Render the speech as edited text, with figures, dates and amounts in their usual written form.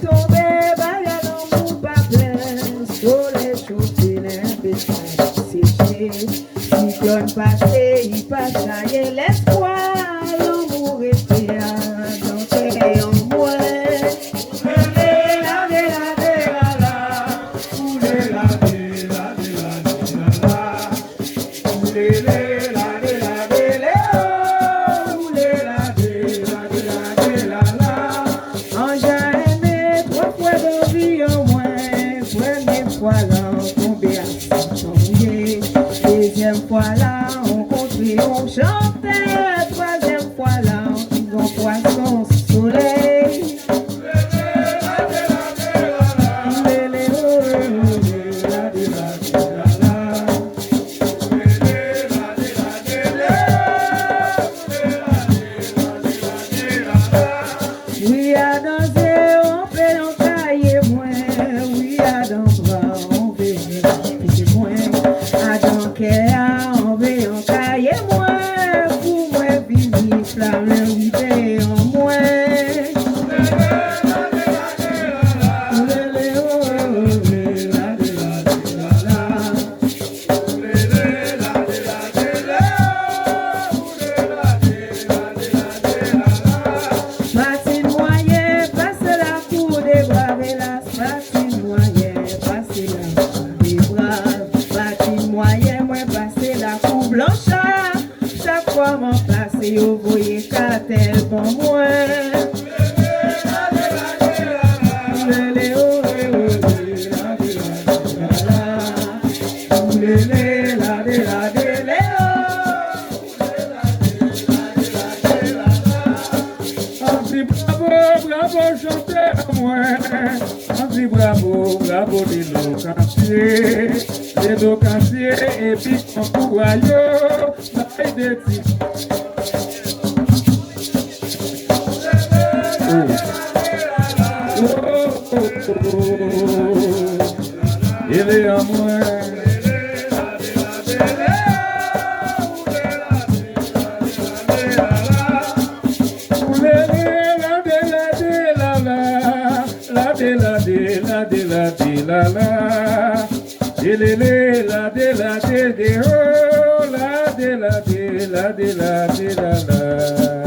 tomber, bagarre dans mon pas plein. Soleil chauffé, l'impétrable séché. Cyclone passé, il passe à l'espoir. L'amour était dans tes en moi. Voilà, on construit, on chantait. Troisième fois là, on poisson soleil. Oui, à danser, on fait en cahier moins. Oui, à danser, on fait moins. À danser, on fait en cahier moins. Pour moi, vivre, flamme, l'idée en moins. Et vous voyez qu'à tel bon moi. Bravo, chanter à moi. On dit bravo, bravo, les locanciers, et puis on pourra yo, bail de titres. Il est à moi. La